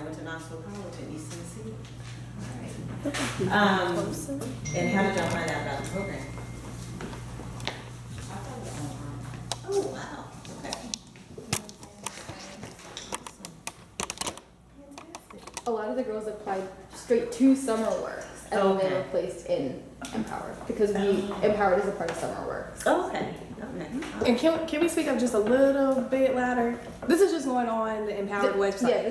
went to Knoxville College in East Tennessee. All right. And how did y'all find out about the program? Oh, wow. Okay. A lot of the girls applied straight to Summer Works, and then they Okay. were placed in Empowered because Empowered is a part of Summer Works. Okay. Okay. And can we speak up just a little bit louder? This is just going on the Empowered website. Yeah,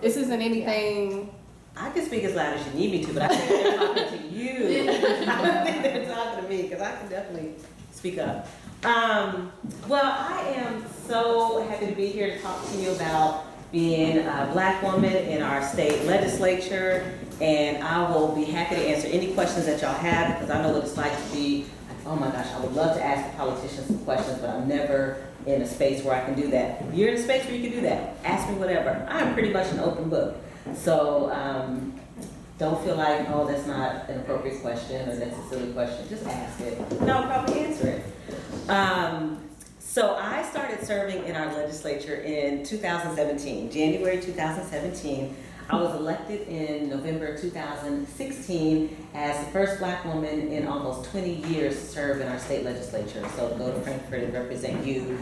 this isn't anything. I can speak as loud as you need me to, but I think they're talking to you. I don't think they're talking to me because I can definitely speak up. Well, I am so happy to be here to talk to you about being a Black woman in our state legislature, and I will be happy to answer any questions that y'all have because I know what it's like to be, oh my gosh, I would love to ask the politicians some questions, but I'm never in a space where I can do that. You're in a space where you can do that. Ask me whatever. I'm pretty much an open book. So don't feel like, oh, that's not an appropriate question or that's a silly question. Just ask it. And I'll probably answer it. So I started serving in our legislature in 2017, January 2017. I was elected in November 2016 as the first Black woman in almost 20 years to serve in our state legislature. So to go to Frankfurt and represent you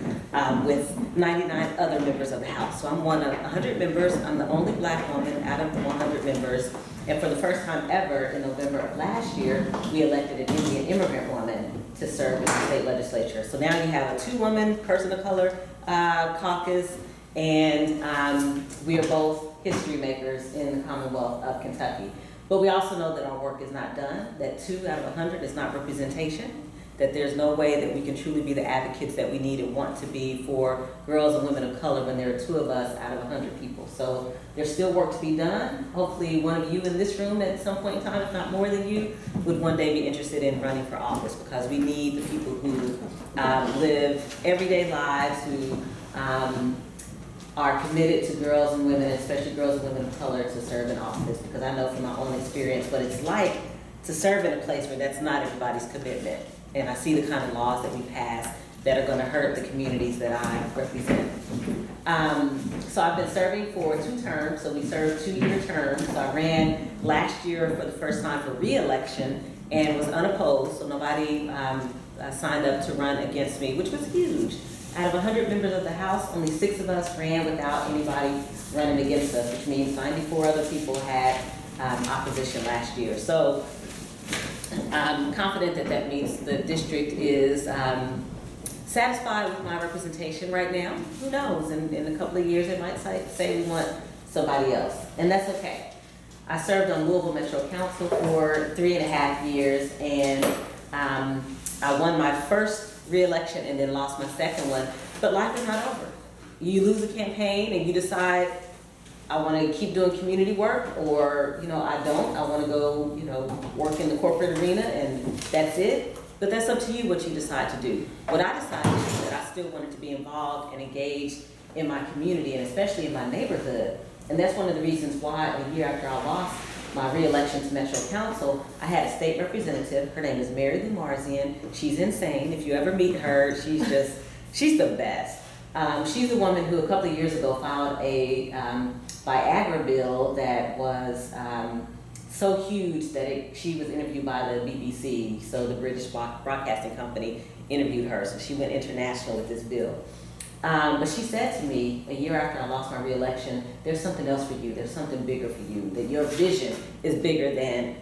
with 99 other members of the House. So I'm one of 100 members. I'm the only Black woman out of 100 members. And for the first time ever, in November of last year, we elected an Indian immigrant woman to serve in the state legislature. So now you have a two-woman, person of color caucus, and we are both history makers in the Commonwealth of Kentucky. But we also know that our work is not done, that 2 out of 100 is not representation, that there's no way that we can truly be the advocates that we need and want to be for girls and women of color when there are 2 of us out of 100 people. So there's still work to be done. Hopefully one of you in this room at some point in time, if not more than you, would one day be interested in running for office because we need the people who live everyday lives, who are committed to girls and women, especially girls and women of color, to serve in office, because I know from my own experience what it's like to serve in a place where that's not everybody's commitment. And I see the kind of laws that we pass that are gonna hurt the communities that I represent. So I've been serving for 2 terms, so we served 2-year terms. So I ran last year for the first time for re-election and was unopposed, so nobody signed up to run against me, which was huge. Out of 100 members of the House, only 6 of us ran without anybody running against us, which means 94 other people had opposition last year. So I'm confident that that means the district is satisfied with my representation right now. Who knows? In a couple of years, they might say we want somebody else, and that's okay. I served on Louisville Metro Council for 3.5 years, and I won my first re-election and then lost my second one. But life is not over. You lose a campaign and you decide, I want to keep doing community work, or I don't. I want to go work in the corporate arena, and that's it. But that's up to you what you decide to do. What I decided is that I still wanted to be involved and engaged in my community, and especially in my neighborhood. And that's one of the reasons why a year after I lost my re-election to Metro Council, I had a state representative. Her name is Mary Lou Marzian. She's insane. If you ever meet her, she's the best. She's the woman who a couple of years ago filed a Viagra bill that was so huge that she was interviewed by the BBC, so the British Broadcasting Company interviewed her, so she went international with this bill. But she said to me a year after I lost my re-election, there's something else for you, there's something bigger for you, that your vision is bigger than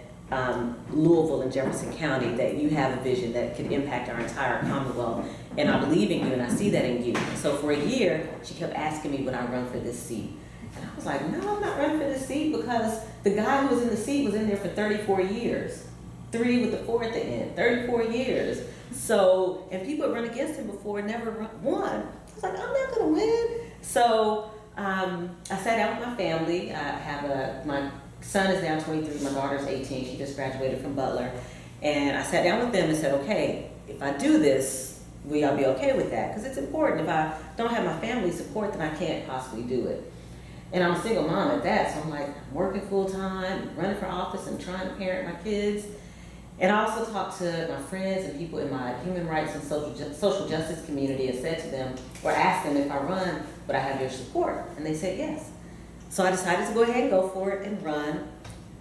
Louisville and Jefferson County, that you have a vision that could impact our entire Commonwealth, and I believe in you and I see that in you. So for a year, she kept asking me would I run for this seat. And I was like, no, I'm not running for this seat, because the guy who was in the seat was in there for 34 years. 3 with the 4 at the end, 34 years. So, and people had run against him before, never won. I was like, I'm not gonna win. So I sat down with my family. I have my son is now 23, my daughter's 18, she just graduated from Butler. And I sat down with them and said, okay, if I do this, will y'all be okay with that? Because it's important. If I don't have my family support, then I can't possibly do it. And I'm a single mom at that, so I'm like, I'm working full time, running for office and trying to parent my kids. And I also talked to my friends and people in my human rights and social justice community and said to them, or asked them if I run, would I have your support? And they said yes. So I decided to go ahead and go for it and run.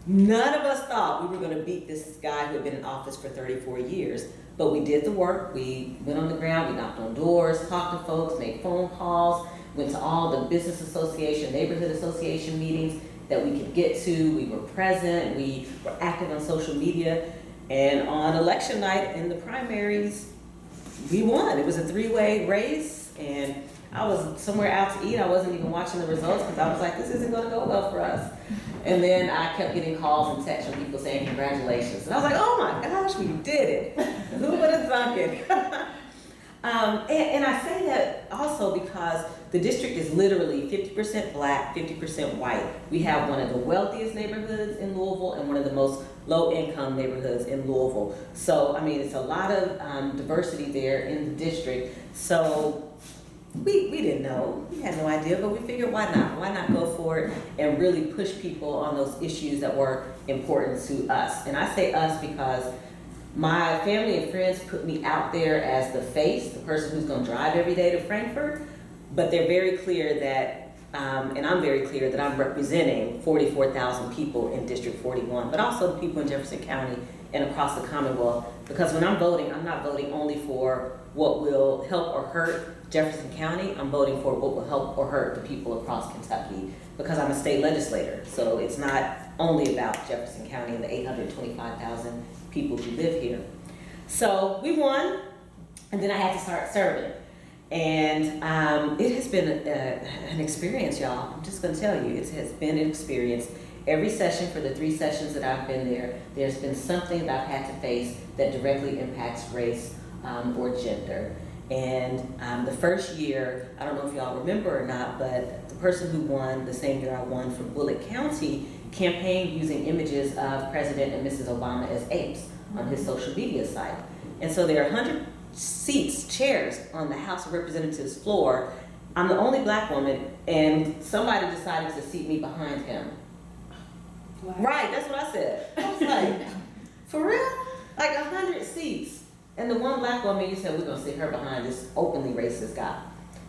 None of us thought we were going to beat this guy who had been in office for 34 years. But we did the work. We went on the ground, we knocked on doors, talked to folks, made phone calls, went to all the business association, neighborhood association meetings that we could get to. We were present, we were active on social media. And on election night in the primaries, we won. It was a three-way race, and I was somewhere out to eat. I wasn't even watching the results because I was like, this isn't going to go well for us. And then I kept getting calls and texts from people saying congratulations. And I was like, oh my gosh, we did it. Who would have thunk it? And I say that also because the district is literally 50% black, 50% white. We have one of the wealthiest neighborhoods in Louisville and one of the most low-income neighborhoods in Louisville. So, I mean, it's a lot of diversity there in the district. So we didn't know, we had no idea, but we figured why not? Why not go for it and really push people on those issues that were important to us? And I say us because my family and friends put me out there as the face, the person who's going to drive every day to Frankfurt, but they're very clear that, and I'm very clear that I'm representing 44,000 people in District 41, but also the people in Jefferson County and across the Commonwealth, because when I'm voting, I'm not voting only for what will help or hurt Jefferson County, I'm voting for what will help or hurt the people across Kentucky, because I'm a state legislator. So it's not only about Jefferson County and the 825,000 people who live here. So we won, and then I had to start serving. And it has been an experience, y'all. I'm just gonna tell you, it has been an experience. Every session for the 3 sessions that I've been there, there's been something that I've had to face that directly impacts race or gender. And the first year, I don't know if y'all remember or not, but the person who won the same year I won from Bullitt County campaigned using images of President and Mrs. Obama as apes on his social media site. And so there are 100 seats, chairs on the House of Representatives floor. I'm the only black woman, and somebody decided to seat me behind him. Wow. Right, that's what I said. I was like, for real? Like 100 seats. And the one black woman, you said, we're gonna sit her behind this openly racist guy.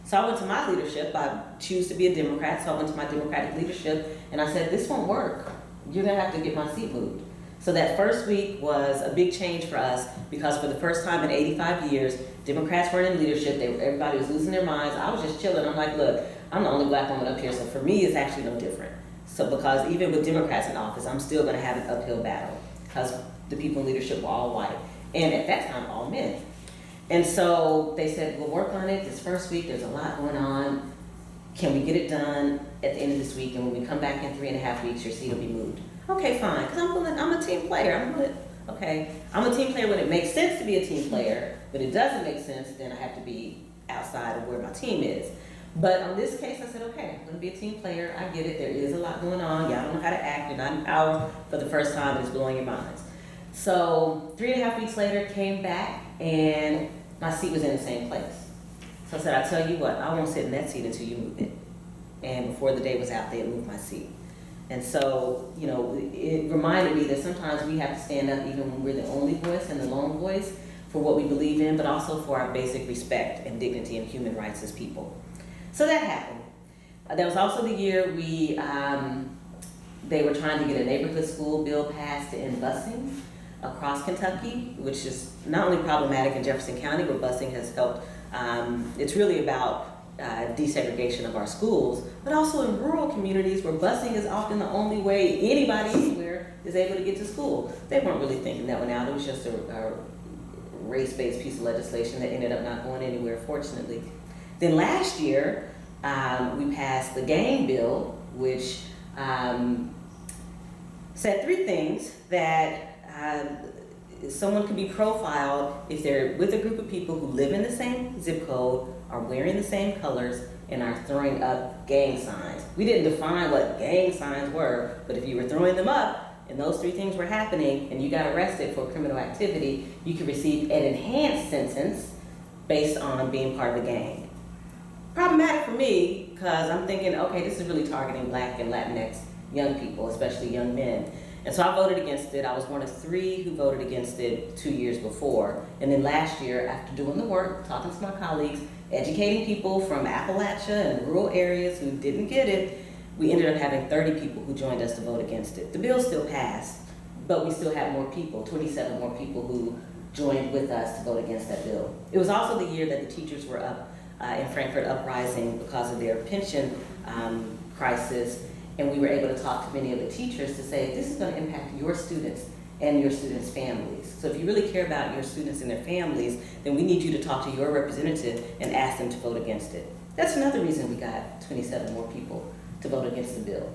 So I went to my leadership. I choose to be a Democrat, so I went to my Democratic leadership, and I said, this won't work. You're gonna have to get my seat moved. So that first week was a big change for us, because for the first time in 85 years, Democrats weren't in leadership. Everybody was losing their minds. I was just chilling. I'm like, look, I'm the only black woman up here, so for me, it's actually no different. So because even with Democrats in office, I'm still gonna have an uphill battle, because the people in leadership were all white. And at that time, all men. And so they said, we'll work on it this first week. There's a lot going on. Can we get it done at the end of this week? And when we come back in 3.5 weeks, your seat will be moved. Okay, fine, because I'm a team player. I'm a team player when it makes sense to be a team player. When it doesn't make sense, then I have to be outside of where my team is. But on this case, I said, okay, I'm gonna be a team player. I get it, there is a lot going on. Y'all don't know how to act. You're not in power for the first time. It's blowing your minds. So 3.5 weeks later, came back, and my seat was in the same place. So I said, I tell you what, I won't sit in that seat until you move it. And before the day was out, they had moved my seat. And so, you know, it reminded me that sometimes we have to stand up even when we're the only voice and the lone voice for what we believe in, but also for our basic respect and dignity and human rights as people. So that happened. That was also the year they were trying to get a neighborhood school bill passed to end busing across Kentucky, which is not only problematic in Jefferson County, where busing has helped. It's really about desegregation of our schools, but also in rural communities where busing is often the only way anybody anywhere is able to get to school. They weren't really thinking that one out. It was just a race-based piece of legislation that ended up not going anywhere, fortunately. Then last year, we passed the gang bill, which said 3 things: that someone could be profiled if they're with a group of people who live in the same zip code, are wearing the same colors, and are throwing up gang signs. We didn't define what gang signs were, but if you were throwing them up and those 3 things were happening and you got arrested for criminal activity, you could receive an enhanced sentence based on being part of a gang. Problematic for me, because I'm thinking, okay, this is really targeting Black and Latinx young people, especially young men. And so I voted against it. I was one of 3 who voted against it 2 years before. And then last year, after doing the work, talking to my colleagues, educating people from Appalachia and rural areas who didn't get it, we ended up having 30 people who joined us to vote against it. The bill still passed, but we still had more people, 27 more people who joined with us to vote against that bill. It was also the year that the teachers were up in Frankfurt uprising because of their pension crisis, and we were able to talk to many of the teachers to say, this is going to impact your students and your students' families. So if you really care about your students and their families, then we need you to talk to your representative and ask them to vote against it. That's another reason we got 27 more people to vote against the bill.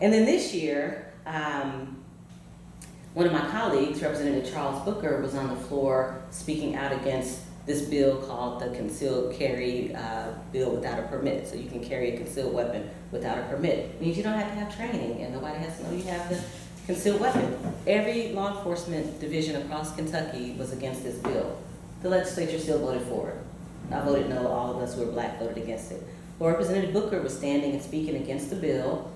And then this year, one of my colleagues, Representative Charles Booker, was on the floor speaking out against this bill called the Concealed Carry Bill without a permit. So you can carry a concealed weapon without a permit. It means you don't have to have training and nobody has to know you have the concealed weapon. Every law enforcement division across Kentucky was against this bill. The legislature still voted for it. I voted no, all of us who were black voted against it. But Representative Booker was standing and speaking against the bill,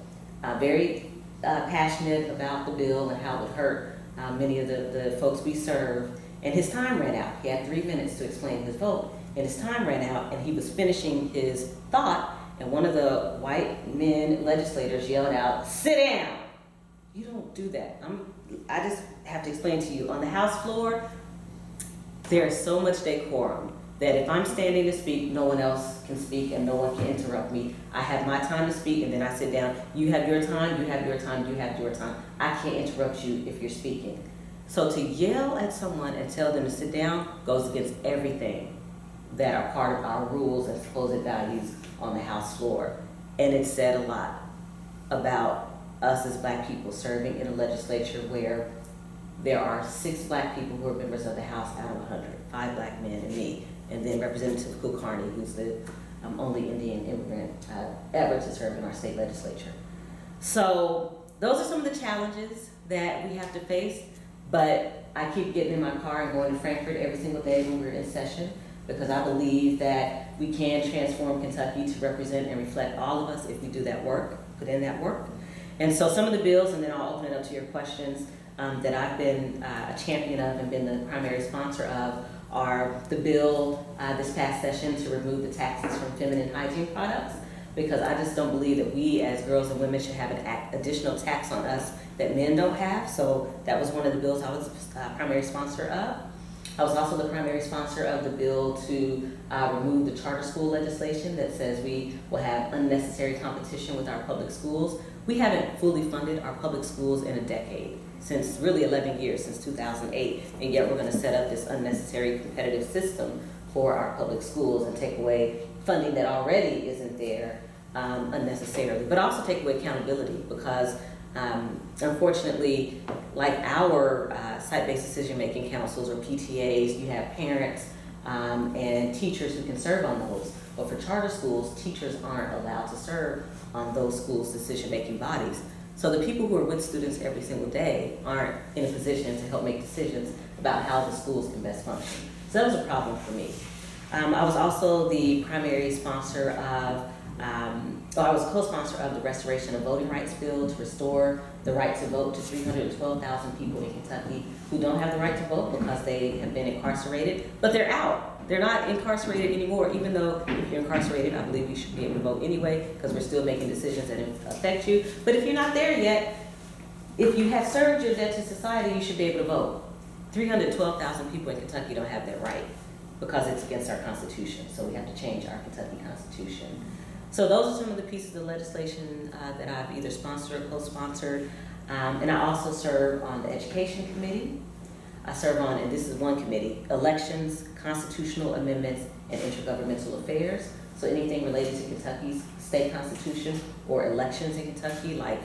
very passionate about the bill and how it would hurt many of the folks we serve. And his time ran out. He had 3 minutes to explain his vote, and his time ran out, and he was finishing his thought, and one of the white men legislators yelled out, "Sit down!" You don't do that. I just have to explain to you, on the House floor, there's so much decorum that if I'm standing to speak, no one else can speak and no one can interrupt me. I have my time to speak and then I sit down. You have your time, you have your time, you have your time. I can't interrupt you if you're speaking. So to yell at someone and tell them to sit down goes against everything that are part of our rules and supposed values on the House floor. And it said a lot about us as black people serving in a legislature where there are 6 black people who are members of the House out of 100, 5 black men and me, and then Representative Kulkarni, who's the only Indian immigrant ever to serve in our state legislature. So those are some of the challenges that we have to face, but I keep getting in my car and going to Frankfurt every single day when we're in session, because I believe that we can transform Kentucky to represent and reflect all of us if we do that work, put in that work. And so some of the bills, and then I'll open it up to your questions, that I've been a champion of and been the primary sponsor of are the bill this past session to remove the taxes from feminine hygiene products, because I just don't believe that we as girls and women should have an additional tax on us that men don't have. So that was one of the bills I was primary sponsor of. I was also the primary sponsor of the bill to remove the charter school legislation that says we will have unnecessary competition with our public schools. We haven't fully funded our public schools in a decade, since really 11 years, since 2008, and yet we're going to set up this unnecessary competitive system for our public schools and take away funding that already isn't there unnecessarily, but also take away accountability, because unfortunately, like our site-based decision-making councils or PTAs, you have parents and teachers who can serve on those, but for charter schools, teachers aren't allowed to serve on those schools' decision-making bodies. So the people who are with students every single day aren't in a position to help make decisions about how the schools can best function. So that was a problem for me. I was also the primary sponsor of, I was a co-sponsor of the Restoration of Voting Rights Bill to restore the right to vote to 312,000 people in Kentucky who don't have the right to vote because they have been incarcerated, but they're out. They're not incarcerated anymore, even though if you're incarcerated, I believe you should be able to vote anyway, because we're still making decisions that affect you. But if you're not there yet, if you have served your debt to society, you should be able to vote. 312,000 people in Kentucky don't have that right because it's against our Constitution, so we have to change our Kentucky Constitution. So those are some of the pieces of legislation that I've either sponsored or co-sponsored. And I also serve on the Education Committee. I serve on, and this is one committee, Elections, Constitutional Amendments, and Intergovernmental Affairs. So anything related to Kentucky's state constitution or elections in Kentucky, like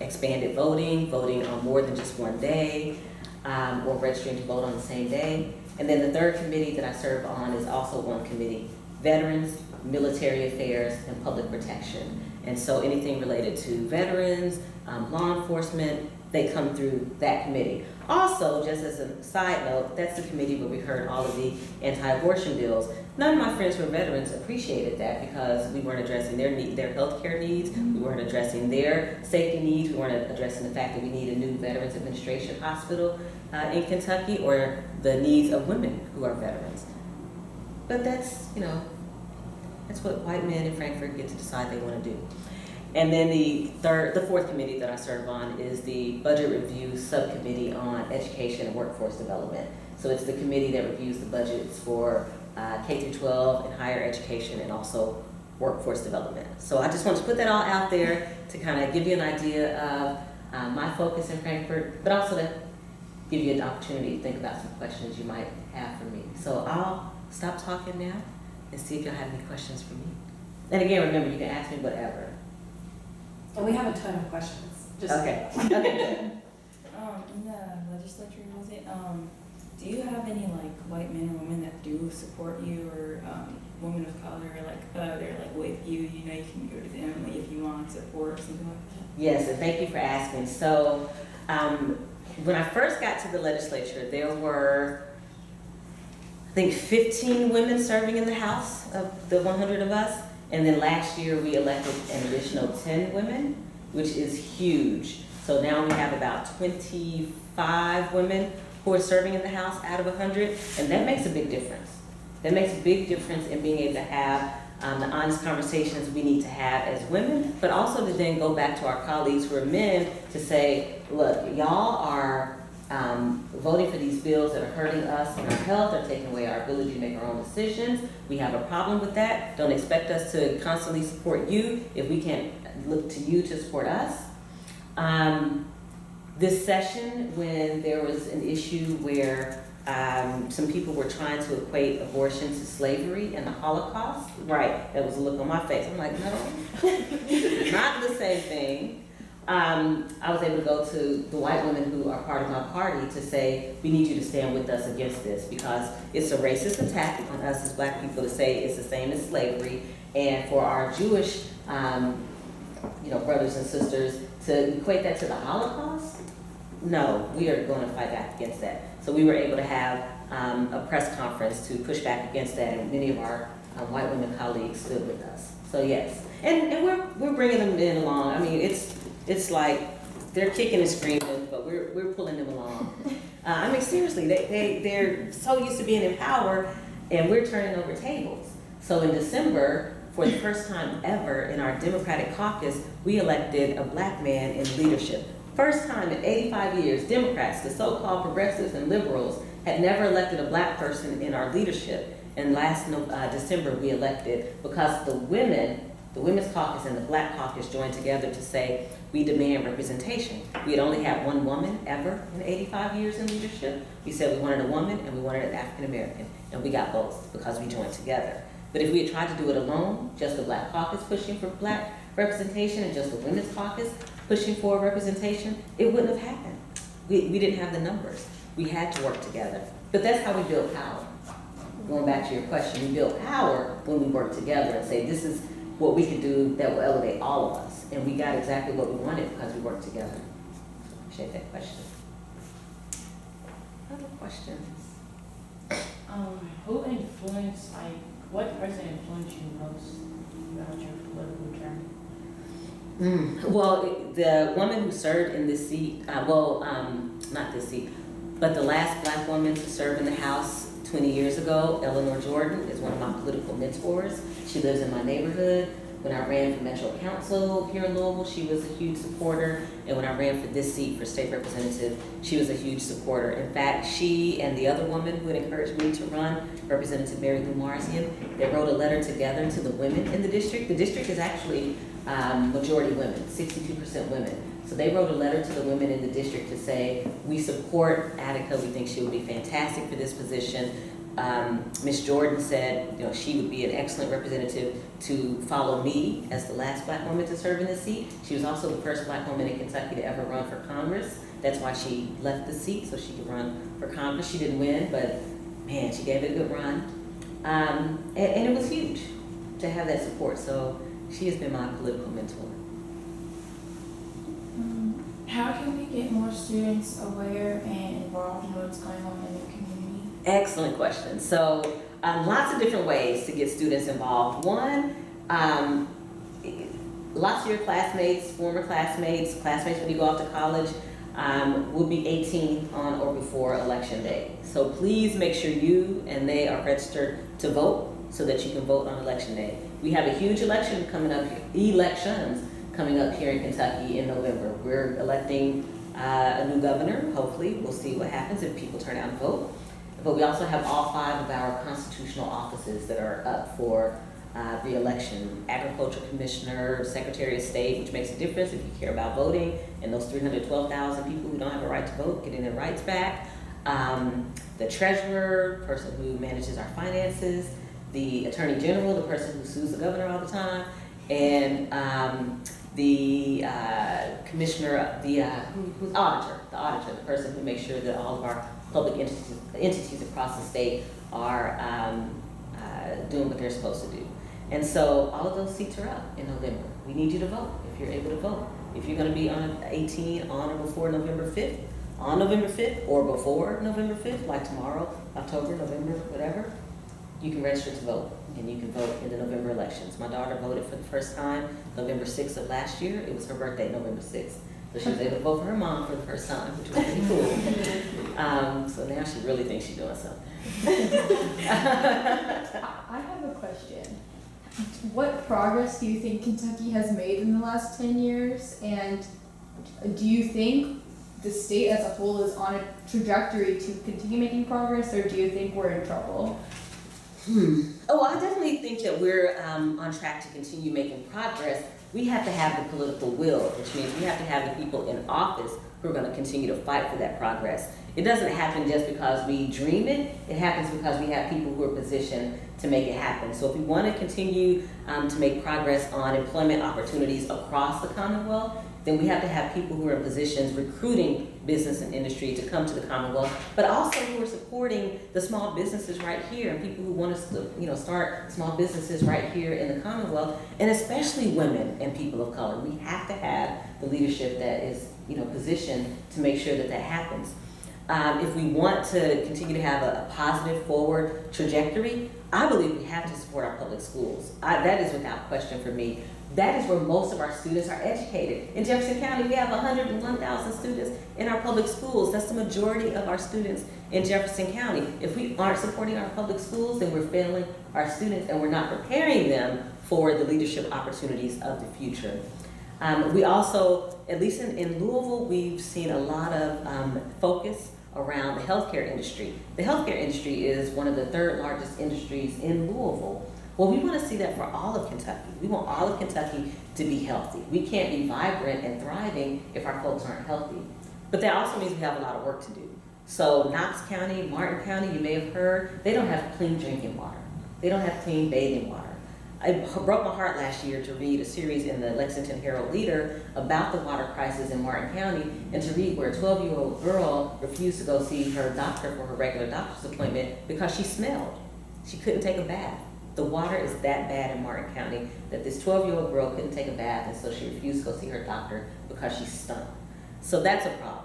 expanded voting, voting on more than just one day, or registering to vote on the same day. And then the third committee that I serve on is also one committee, Veterans, Military Affairs, and Public Protection. And so anything related to veterans, law enforcement, they come through that committee. Also, just as a side note, that's the committee where we heard all of the anti-abortion bills. None of my friends who are veterans appreciated that because we weren't addressing their health care needs, we weren't addressing their safety needs, we weren't addressing the fact that we need a new Veterans Administration hospital in Kentucky, or the needs of women who are veterans. But that's, that's what white men in Frankfurt get to decide they want to do. And then the fourth committee that I serve on is the Budget Review Subcommittee on Education and Workforce Development. So it's the committee that reviews the budgets for K through 12 and higher education and also workforce development. So I just want to put that all out there to kind of give you an idea of my focus in Frankfurt, but also to give you an opportunity to think about some questions you might have for me. So I'll stop talking now and see if y'all have any questions for me. And again, remember, you can ask me whatever. And we have a ton of questions. Okay. Okay, good. In the legislature, was it, do you have any like white men or women that do support you, or women of color, like they're like with you, you know, you can go to them if you want support or something like that? Yes, and thank you for asking. So, when I first got to the legislature, there were, I think, 15 women serving in the House of the 100 of us. And then last year we elected an additional 10 women, which is huge. So now we have about 25 women who are serving in the House out of 100, and that makes a big difference. That makes a big difference in being able to have the honest conversations we need to have as women, but also to then go back to our colleagues who are men to say, look, y'all are voting for these bills that are hurting us and our health, they're taking away our ability to make our own decisions. We have a problem with that. Don't expect us to constantly support you if we can't look to you to support us. This session, when there was an issue where some people were trying to equate abortion to slavery and the Holocaust, right, that was a look on my face. I'm like, no, not the same thing. I was able to go to the white women who are part of my party to say, we need you to stand with us against this because it's a racist attack on us as black people to say it's the same as slavery, and for our Jewish brothers and sisters to equate that to the Holocaust. No, we are going to fight back against that. So we were able to have a press conference to push back against that, and many of our white women colleagues stood with us. So yes, and we're bringing them in along. I mean, it's like they're kicking and screaming, but we're pulling them along. I mean, seriously, they're so used to being in power, and we're turning over tables. So in December, for the first time ever in our Democratic caucus, we elected a black man in leadership. First time in 85 years, Democrats, the so-called progressives and liberals, had never elected a black person in our leadership. And last December, we elected because the Women's Caucus and the Black Caucus joined together to say, we demand representation. We had only had one woman ever in 85 years in leadership. We said we wanted a woman and we wanted an African American, and we got both because we joined together. But if we had tried to do it alone, just the Black Caucus pushing for black representation and just the Women's Caucus pushing for representation, it wouldn't have happened. We didn't have the numbers. We had to work together. But that's how we build power. Going back to your question, we build power when we work together and say, this is what we can do that will elevate all of us. And we got exactly what we wanted because we worked together. Appreciate that question. Other questions? Who influenced, what person influenced you most about your political journey? Well, the woman who served in this seat, not this seat, but the last black woman to serve in the House 20 years ago, Eleanor Jordan, is one of my political mentors. She lives in my neighborhood. When I ran for Metro Council here in Louisville, she was a huge supporter. And when I ran for this seat for state representative, she was a huge supporter. In fact, she and the other woman who had encouraged me to run, Representative Mary Lou Marzian, they wrote a letter together to the women in the district. The district is actually majority women, 62% women. So they wrote a letter to the women in the district to say, we support Attica, we think she would be fantastic for this position. Ms. Jordan said, she would be an excellent representative to follow me as the last black woman to serve in the seat. She was also the first black woman in Kentucky to ever run for Congress. That's why she left the seat, so she could run for Congress. She didn't win, but man, she gave it a good run. And it was huge to have that support. So she has been my political mentor. How can we get more students aware and involved in what's going on in the community? Excellent question. So lots of different ways to get students involved. One, lots of your classmates, former classmates when you go off to college, will be 18 on or before Election Day. So please make sure you and they are registered to vote so that you can vote on Election Day. We have a huge election coming up, elections coming up here in Kentucky in November. We're electing a new governor, hopefully. We'll see what happens if people turn out and vote. But we also have all 5 of our constitutional offices that are up for re-election. Agriculture Commissioner, Secretary of State, which makes a difference if you care about voting, and those 312,000 people who don't have a right to vote getting their rights back. The Treasurer, person who manages our finances. The Attorney General, the person who sues the governor all the time. And the Commissioner, who's auditor, the person who makes sure that all of our public entities across the state are doing what they're supposed to do. And so all of those seats are up in November. We need you to vote if you're able to vote. If you're going to be on 18 on or before November 5th, on November 5th or before November 5th, like tomorrow, October, November, whatever, you can register to vote and you can vote in the November elections. My daughter voted for the first time November 6th of last year. It was her birthday, November 6th. So she was able to vote for her mom for the first time, which was pretty cool. So now she really thinks she's doing something. I have a question. What progress do you think Kentucky has made in the last 10 years? And do you think the state as a whole is on a trajectory to continue making progress, or do you think we're in trouble? Oh, I definitely think that we're on track to continue making progress. We have to have the political will, which means we have to have the people in office who are going to continue to fight for that progress. It doesn't happen just because we dream it. It happens because we have people who are positioned to make it happen. So if we want to continue to make progress on employment opportunities across the Commonwealth, then we have to have people who are in positions recruiting business and industry to come to the Commonwealth, but also who are supporting the small businesses right here and people who want to start small businesses right here in the Commonwealth, and especially women and people of color. We have to have the leadership that is positioned to make sure that that happens. If we want to continue to have a positive forward trajectory, I believe we have to support our public schools. That is without question for me. That is where most of our students are educated. In Jefferson County, we have 101,000 students in our public schools. That's the majority of our students in Jefferson County. If we aren't supporting our public schools, then we're failing our students and we're not preparing them for the leadership opportunities of the future. We also, at least in Louisville, we've seen a lot of focus around the healthcare industry. The healthcare industry is one of the 3rd largest industries in Louisville. Well, we want to see that for all of Kentucky. We want all of Kentucky to be healthy. We can't be vibrant and thriving if our folks aren't healthy. But that also means we have a lot of work to do. So Knox County, Martin County, you may have heard, they don't have clean drinking water. They don't have clean bathing water. It broke my heart last year to read a series in the Lexington Herald Leader about the water crisis in Martin County, and to read where a 12-year-old girl refused to go see her doctor for her regular doctor's appointment because she smelled. She couldn't take a bath. The water is that bad in Martin County that this 12-year-old girl couldn't take a bath, and so she refused to go see her doctor because she stunk. So that's a problem.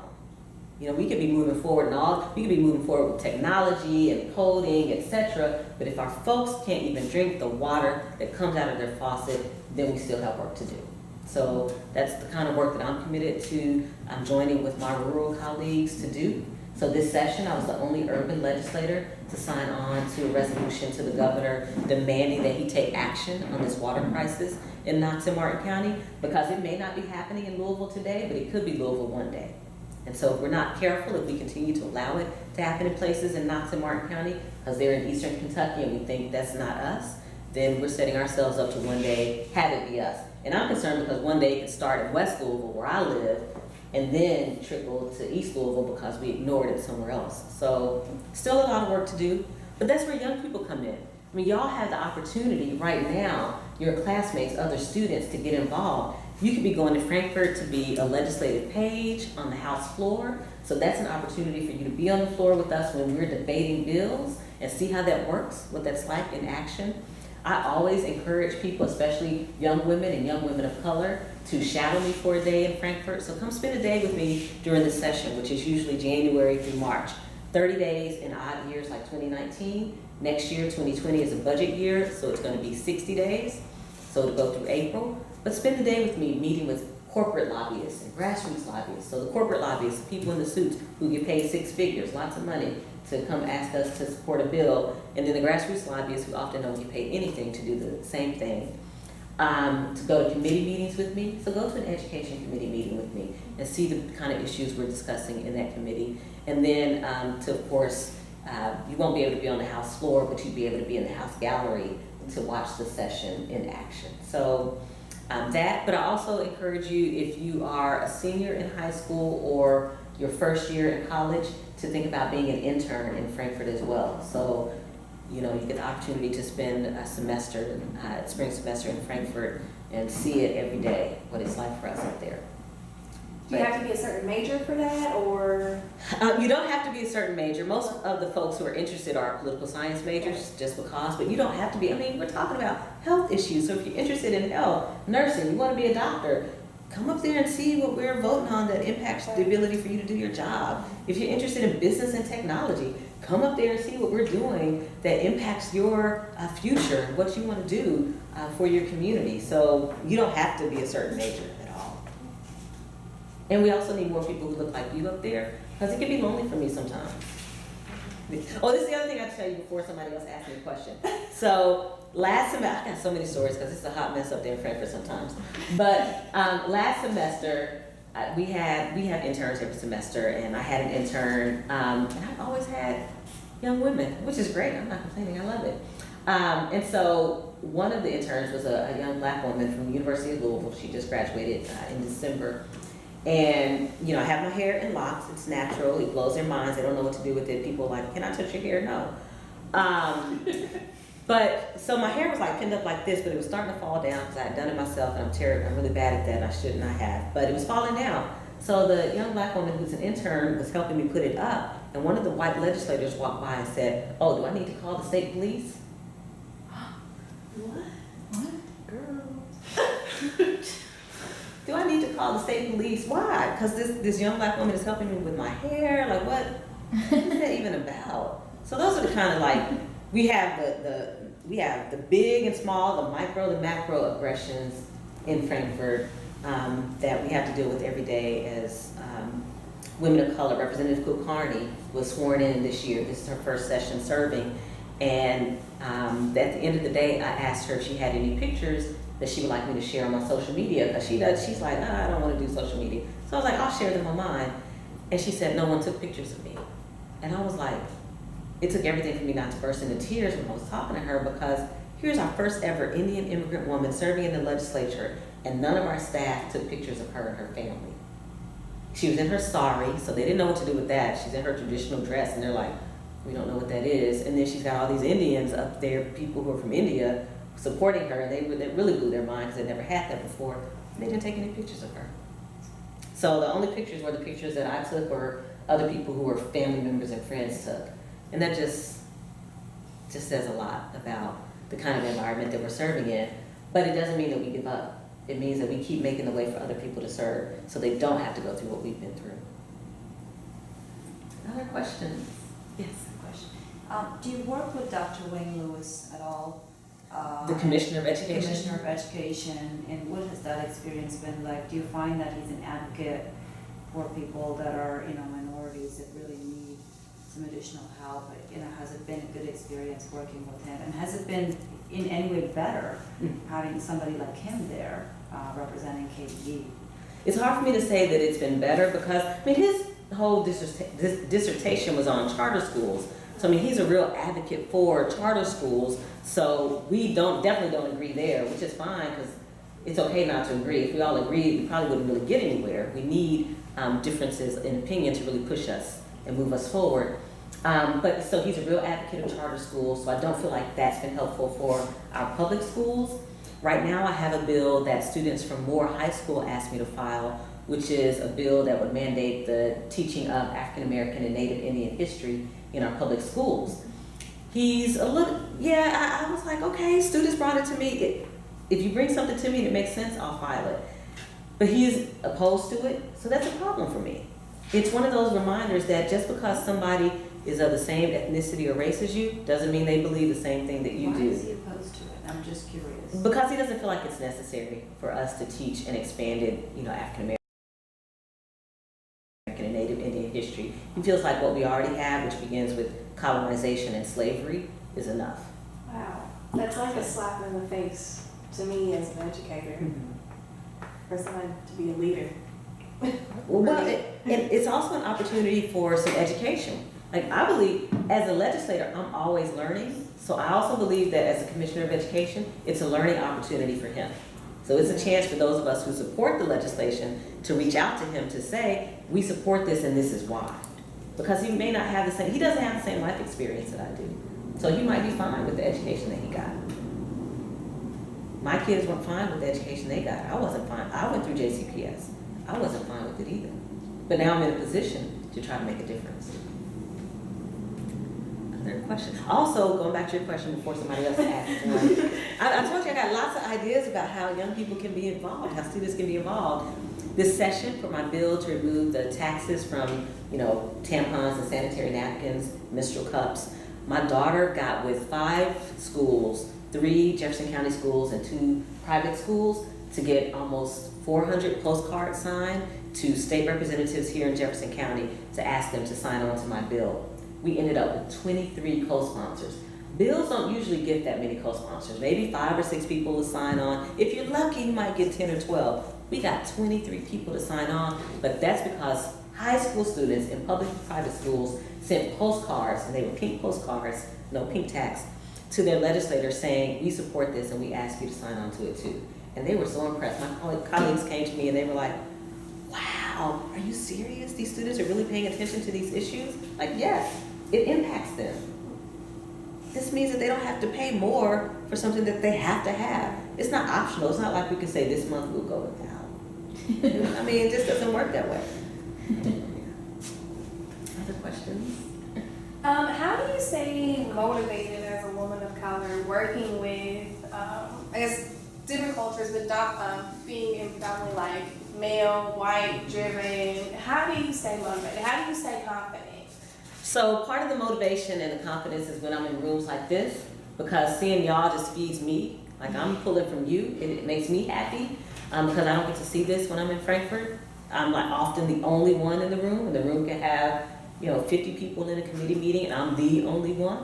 We could be moving forward we could be moving forward with technology and coding, etc. But if our folks can't even drink the water that comes out of their faucet, then we still have work to do. So that's the kind of work that I'm committed to joining with my rural colleagues to do. So this session, I was the only urban legislator to sign on to a resolution to the governor demanding that he take action on this water crisis in Knox and Martin County, because it may not be happening in Louisville today, but it could be Louisville one day. And so if we're not careful, if we continue to allow it to happen in places in Knox and Martin County, because they're in eastern Kentucky and we think that's not us, then we're setting ourselves up to one day have it be us. And I'm concerned because one day it could start in West Louisville, where I live, and then trickle to East Louisville because we ignored it somewhere else. So still a lot of work to do, but that's where young people come in. I mean, y'all have the opportunity right now, your classmates, other students, to get involved. You could be going to Frankfurt to be a legislative page on the House floor. So that's an opportunity for you to be on the floor with us when we're debating bills and see how that works, what that's like in action. I always encourage people, especially young women and young women of color, to shadow me for a day in Frankfurt. So come spend a day with me during the session, which is usually January through March. 30 days in odd years like 2019. Next year, 2020, is a budget year, so it's going to be 60 days. So it'll go through April. But spend the day with me meeting with corporate lobbyists and grassroots lobbyists. So the corporate lobbyists, people in the suits who get paid 6 figures, lots of money, to come ask us to support a bill. And then the grassroots lobbyists who often don't get paid anything to do the same thing. to go to committee meetings with me. So go to an education committee meeting with me and see the kind of issues we're discussing in that committee. And then to, of course, you won't be able to be on the House floor, but you'll be able to be in the House gallery to watch the session in action. So that, but I also encourage you, if you are a senior in high school or your first year in college, to think about being an intern in Frankfurt as well. So, you know, you get the opportunity to spend a semester, spring semester in Frankfurt and see it every day, what it's like for us up there. Do you have to be a certain major for that, or? You don't have to be a certain major. Most of the folks who are interested are political science majors, just because, but you don't have to be. I mean, we're talking about health issues, so if you're interested in health, nursing, you want to be a doctor, come up there and see what we're voting on that impacts the ability for you to do your job. If you're interested in business and technology, come up there and see what we're doing that impacts your future, what you want to do for your community. So you don't have to be a certain major at all. And we also need more people who look like you up there, because it can be lonely for me sometimes. Oh, this is the other thing I tell you before somebody else asks me a question. So last semester, I got so many stories because it's a hot mess up there in Frankfurt sometimes. But last semester, we have interns every semester, and I had an intern, and I've always had young women, which is great. I'm not complaining. I love it. And so one of the interns was a young black woman from the University of Louisville. She just graduated in December. And, you know, I have my hair in locks. It's natural. It blows their minds. They don't know what to do with it. People are like, can I touch your hair? No. But, so my hair was like pinned up like this, but it was starting to fall down because I had done it myself, and I'm really bad at that, and I should not have. But it was falling down. So the young black woman who's an intern was helping me put it up, and one of the white legislators walked by and said, oh, do I need to call the state police? What? Girl. Do I need to call the state police? Why? Because this young black woman is helping me with my hair. Like, what is that even about? So those are the kind of, like, we have the big and small, the micro, the macro aggressions in Frankfurt that we have to deal with every day as women of color. Representative Cook Carney was sworn in this year. This is her first session serving. And at the end of the day, I asked her if she had any pictures that she would like me to share on my social media, because she's like, I don't want to do social media. So I was like, I'll share them on mine. And she said, no one took pictures of me. And I was like, it took everything for me not to burst into tears when I was talking to her, because here's our first ever Indian immigrant woman serving in the legislature, and none of our staff took pictures of her and her family. She was in her sari, so they didn't know what to do with that. She's in her traditional dress, and they're like, we don't know what that is. And then she's got all these Indians up there, people who are from India, supporting her, and they really blew their mind because they never had that before. And they didn't take any pictures of her. So the only pictures were the pictures that I took, or other people who were family members and friends took. And that just says a lot about the kind of environment that we're serving in. But it doesn't mean that we give up. It means that we keep making the way for other people to serve, so they don't have to go through what we've been through. Other questions? Yes. Question. Do you work with Dr. Wayne Lewis at all? The Commissioner of Education? Commissioner of Education, and what has that experience been like? Do you find that he's an advocate for people that are, minorities that really need some additional help? Has it been a good experience working with him? And has it been in any way better having somebody like him there representing KDE? It's hard for me to say that it's been better, because, his whole dissertation was on charter schools. So, he's a real advocate for charter schools. So we definitely don't agree there, which is fine, because it's okay not to agree. If we all agreed, we probably wouldn't really get anywhere. We need differences in opinion to really push us and move us forward. But so he's a real advocate of charter schools, so I don't feel like that's been helpful for our public schools. Right now I have a bill that students from Moore High School asked me to file, which is a bill that would mandate the teaching of African American and Native Indian history in our public schools. He's a little, I was like, okay, students brought it to me. If you bring something to me that makes sense, I'll file it. But he's opposed to it, so that's a problem for me. It's one of those reminders that just because somebody is of the same ethnicity or race as you, doesn't mean they believe the same thing that you do. Why is he opposed to it? I'm just curious. Because he doesn't feel like it's necessary for us to teach an expanded, African American and Native Indian history. He feels like what we already have, which begins with colonization and slavery, is enough. Wow, that's like a slap in the face. to me as an educator, for someone to be a leader. Well, it's also an opportunity for some education. Like, I believe, as a legislator, I'm always learning. So I also believe that as a commissioner of education, it's a learning opportunity for him. So it's a chance for those of us who support the legislation to reach out to him to say, we support this and this is why. Because he may not have the same, he doesn't have the same life experience that I do. So he might be fine with the education that he got. My kids weren't fine with the education they got. I wasn't fine. I went through JCPS. I wasn't fine with it either. But now I'm in a position to try to make a difference. Other question. Also, going back to your question before somebody else asked. I told you I got lots of ideas about how young people can be involved, how students can be involved. This session for my bill to remove the taxes from, tampons and sanitary napkins, menstrual cups. My daughter got with 5 schools, 3 Jefferson County schools and 2 private schools, to get almost 400 postcards signed to state representatives here in Jefferson County to ask them to sign on to my bill. We ended up with 23 co-sponsors. Bills don't usually get that many co-sponsors. Maybe 5 or 6 people will sign on. If you're lucky, you might get 10 or 12. We got 23 people to sign on, but that's because high school students in public and private schools sent postcards, and they were pink postcards, no pink tax, to their legislators saying, we support this and we ask you to sign on to it too. And they were so impressed. My colleagues came to me and they were like, wow, are you serious? These students are really paying attention to these issues? Like, yes, it impacts them. This means that they don't have to pay more for something that they have to have. It's not optional. It's not like we can say this month we'll go without. I mean, it just doesn't work that way. Other questions? How do you stay motivated as a woman of color working with, I guess, different cultures, but being in predominantly like male, white driven? How do you stay motivated? How do you stay confident? So part of the motivation and the confidence is when I'm in rooms like this, because seeing y'all just feeds me. Like, I'm pulling from you, and it makes me happy, because I don't get to see this when I'm in Frankfurt. I'm like often the only one in the room, and the room can have 50 people in a committee meeting, and I'm the only one.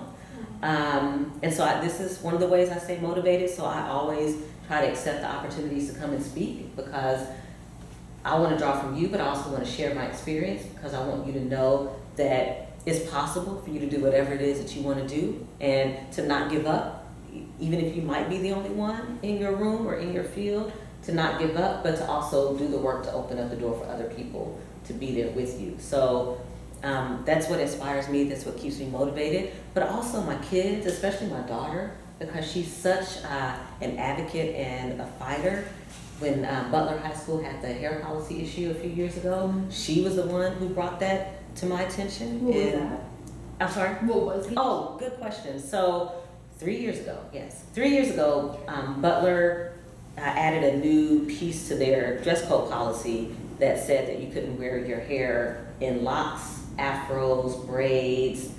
And so this is one of the ways I stay motivated. So I always try to accept the opportunities to come and speak, because I want to draw from you, but I also want to share my experience, because I want you to know that it's possible for you to do whatever it is that you want to do, and to not give up, even if you might be the only one in your room or in your field, to not give up, but to also do the work to open up the door for other people to be there with you. So that's what inspires me, that's what keeps me motivated. But also my kids, especially my daughter, because she's such an advocate and a fighter. When Butler High School had the hair policy issue a few years ago, she was the one who brought that to my attention. What was that? I'm sorry? What was it? Oh, good question. So 3 years ago, Butler added a new piece to their dress code policy that said that you couldn't wear your hair in locks, afros, braids,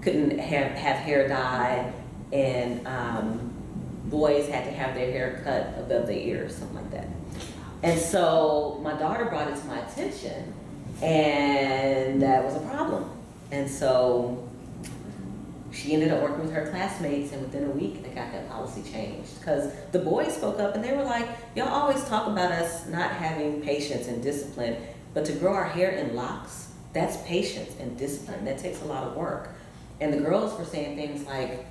couldn't have hair dye, and boys had to have their hair cut above their ears, something like that. And so my daughter brought it to my attention, and that was a problem. And so she ended up working with her classmates, and within a week they got that policy changed. Because the boys spoke up and they were like, y'all always talk about us not having patience and discipline, but to grow our hair in locks, that's patience and discipline. That takes a lot of work. And the girls were saying things like,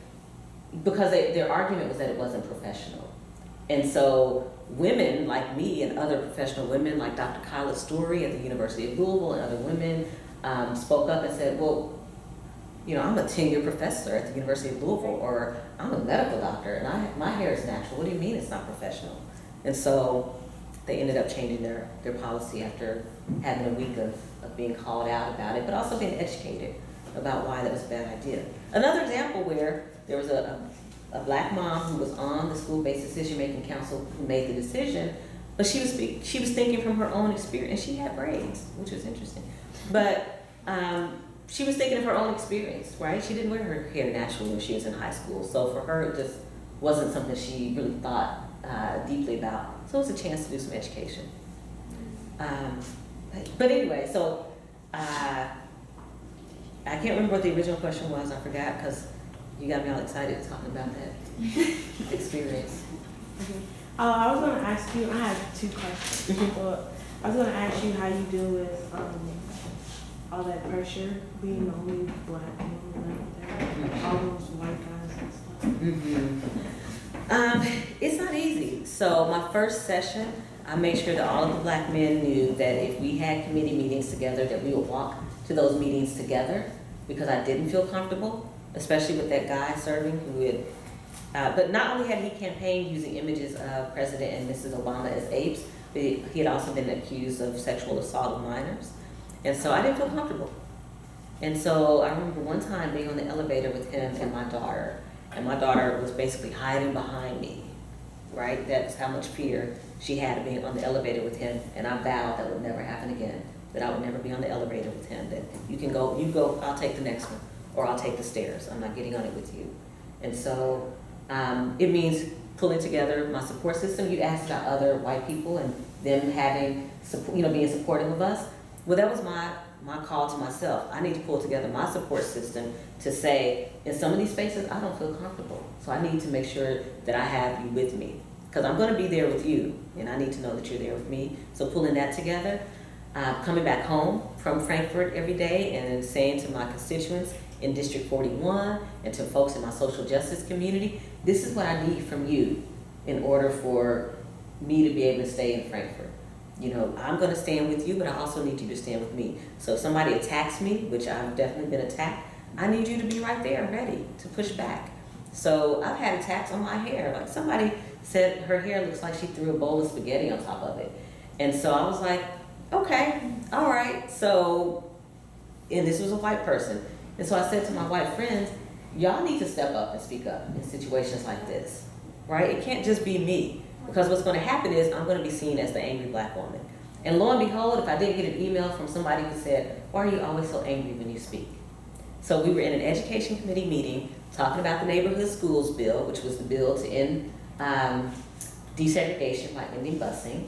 because their argument was that it wasn't professional. And so women like me and other professional women like Dr. Kyla Story at the University of Louisville and other women spoke up and said, well, I'm a tenured professor at the University of Louisville, or I'm a medical doctor and my hair is natural. What do you mean it's not professional? And so they ended up changing their policy after having a week of being called out about it, but also being educated about why that was a bad idea. Another example where there was a black mom who was on the school-based decision-making council who made the decision, but she was thinking from her own experience. She had braids, which was interesting, but she was thinking of her own experience, right? She didn't wear her hair naturally when she was in high school, so for her it just wasn't something she really thought deeply about. So it was a chance to do some education. But anyway, so I can't remember what the original question was. I forgot, because You got me all excited talking about that experience. I was gonna ask you, I have two questions. Well, I was gonna ask you how you deal with all that pressure, being the only black woman there, all those white guys and stuff. It's not easy. So my first session, I made sure that all of the black men knew that if we had committee meetings together, that we would walk to those meetings together, because I didn't feel comfortable, especially with that guy serving who had, but not only had he campaigned using images of President and Mrs. Obama as apes, but he had also been accused of sexual assault of minors. And so I didn't feel comfortable. And so I remember one time being on the elevator with him and my daughter was basically hiding behind me, right? That's how much fear she had of being on the elevator with him, and I vowed that would never happen again, that I would never be on the elevator with him, that you go, I'll take the next one, or I'll take the stairs, I'm not getting on it with you. And so it means pulling together my support system. You asked about other white people and them having, being supportive of us. Well, that was my call to myself. I need to pull together my support system to say, in some of these spaces, I don't feel comfortable. So I need to make sure that I have you with me, because I'm going to be there with you, and I need to know that you're there with me. So pulling that together, coming back home from Frankfurt every day and saying to my constituents in District 41 and to folks in my social justice community, this is what I need from you in order for me to be able to stay in Frankfurt. I'm going to stand with you, but I also need you to stand with me. So if somebody attacks me, which I've definitely been attacked, I need you to be right there ready to push back. So I've had attacks on my hair. Like, somebody said her hair looks like she threw a bowl of spaghetti on top of it. And so I was like, okay, all right. So, and this was a white person. And so I said to my white friends, y'all need to step up and speak up in situations like this, right? It can't just be me. Because what's going to happen is I'm going to be seen as the angry black woman. And lo and behold, if I didn't get an email from somebody who said, why are you always so angry when you speak? So we were in an education committee meeting talking about the neighborhood schools bill, which was the bill to end desegregation by ending busing.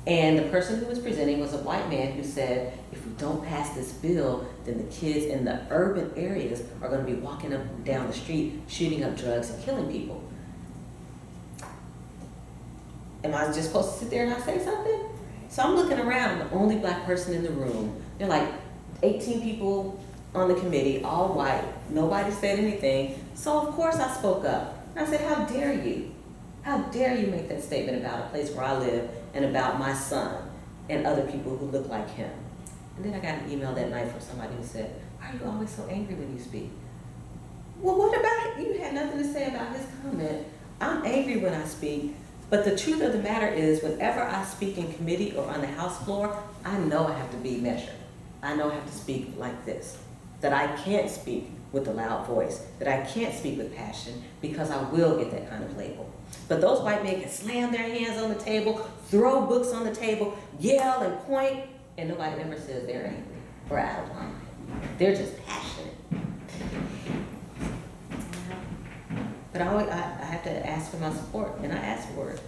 And the person who was presenting was a white man who said, if we don't pass this bill, then the kids in the urban areas are going to be walking up and down the street, shooting up drugs and killing people. Am I just supposed to sit there and not say something? So I'm looking around, I'm the only black person in the room. There are like 18 people on the committee, all white. Nobody said anything. So of course I spoke up. And I said, how dare you? How dare you make that statement about a place where I live and about my son and other people who look like him? And then I got an email that night from somebody who said, why are you always so angry when you speak? Well, what about it? You had nothing to say about his comment. I'm angry when I speak. But the truth of the matter is, whenever I speak in committee or on the House floor, I know I have to be measured. I know I have to speak like this. That I can't speak with a loud voice. That I can't speak with passion, because I will get that kind of label. But those white men can slam their hands on the table, throw books on the table, yell and point, and nobody ever says they're angry or out of line. They're just passionate. But I have to ask for my support, and I ask for it.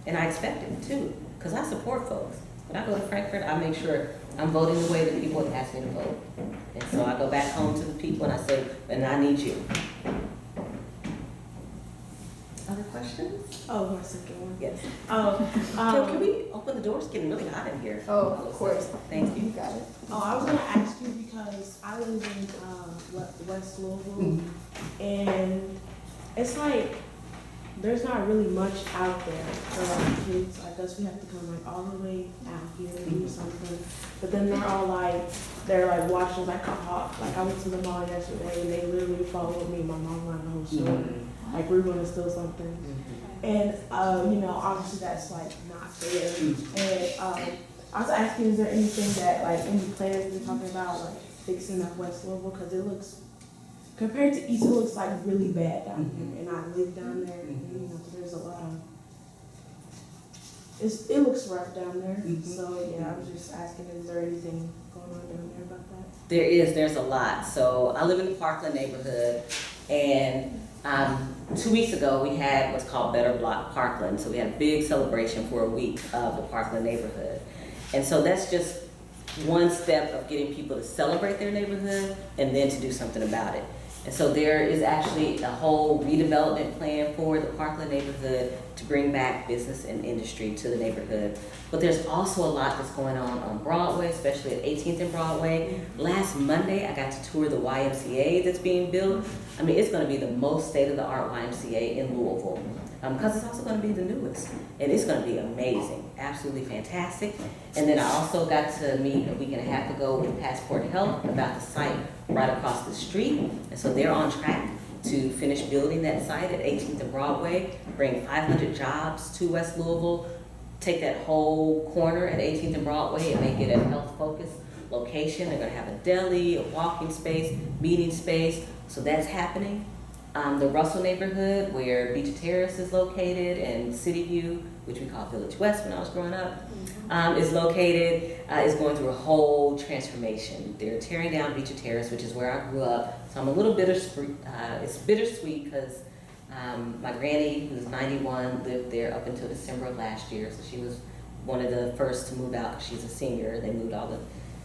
And I expect it too, because I support folks. When I go to Frankfurt, I make sure I'm voting the way that people have asked me to vote. And so I go back home to the people and I say, and I need you. Other questions? Oh, my second one. Yes. Can Can we open the door? It's getting really hot in here. Oh, of course. Thank you. You got it. I was gonna ask you because I live in West Louisville, and it's like there's not really much out there for our kids. I guess we have to come like all the way out here to do something. But then they're like watching like a hawk. Like I went to the mall yesterday and they literally followed me. My mom ran the whole store. Like we were gonna steal something. And obviously that's like not fair. And I was asking, is there anything that like any plans you're talking about like fixing up West Louisville? Because it looks, compared to East, it looks like really bad down here. And I live down there, and there's a lot of, it looks rough down there. So yeah, I was just asking, is there anything going on down there about that? There's a lot. So I live in the Parkland neighborhood, and 2 weeks ago we had what's called Better Block Parkland. So we had a big celebration for a week of the Parkland neighborhood. And so that's just one step of getting people to celebrate their neighborhood and then to do something about it. And so there is actually a whole redevelopment plan for the Parkland neighborhood to bring back business and industry to the neighborhood. But there's also a lot that's going on Broadway, especially at 18th and Broadway. Last Monday, I got to tour the YMCA that's being built. I mean, it's gonna be the most state-of-the-art YMCA in Louisville, because it's also gonna be the newest. And it's gonna be amazing, absolutely fantastic. And then I also got to meet a week and a half ago with Passport Health about the site right across the street. And so they're on track to finish building that site at 18th and Broadway, bring 500 jobs to West Louisville, take that whole corner at 18th and Broadway and make it a health-focused location. They're gonna have a deli, a walking space, meeting space, so that's happening. The Russell neighborhood, where Beach Terrace is located, and City View, which we call Village West when I was growing up, is located, is going through a whole transformation. They're tearing down Beach Terrace, which is where I grew up, so I'm a little bittersweet. It's bittersweet because my granny, who's 91, lived there up until December of last year, so she was one of the first to move out because she's a senior. They moved all the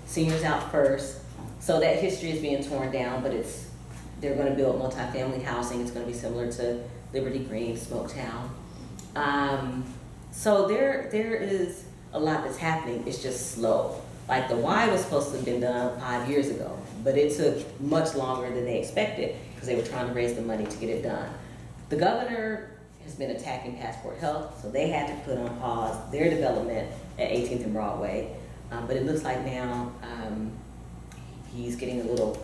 seniors out first. So that history is being torn down, but they're going to build multifamily housing. It's going to be similar to Liberty Green, Smoketown. So there is a lot that's happening. It's just slow. Like the Y was supposed to have been done 5 years ago, but it took much longer than they expected because they were trying to raise the money to get it done. The governor has been attacking Passport Health, so they had to put on pause their development at 18th and Broadway. But it looks like now he's getting a little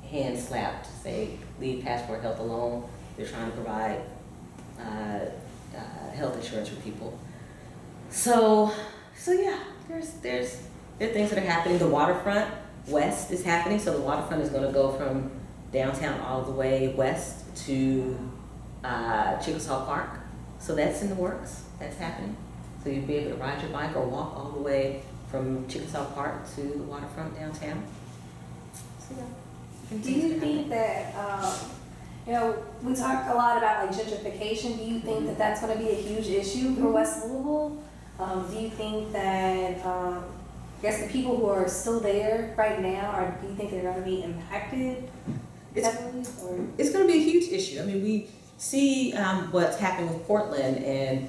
hand slapped to say, leave Passport Health alone. They're trying to provide health insurance for people. So yeah, there are things that are happening. The waterfront west is happening. So the waterfront is going to go from downtown all the way west to Chickasaw Park. So that's in the works. That's happening. So you'll be able to ride your bike or walk all the way from Chickasaw Park to the waterfront downtown. So yeah. Do you think that, we talk a lot about like gentrification. Do you think that that's going to be a huge issue for West Louisville? Do you think that, I guess the people who are still there right now, or do you think they're going to be impacted heavily? It's going to be a huge issue. I mean, we see what's happening with Portland, and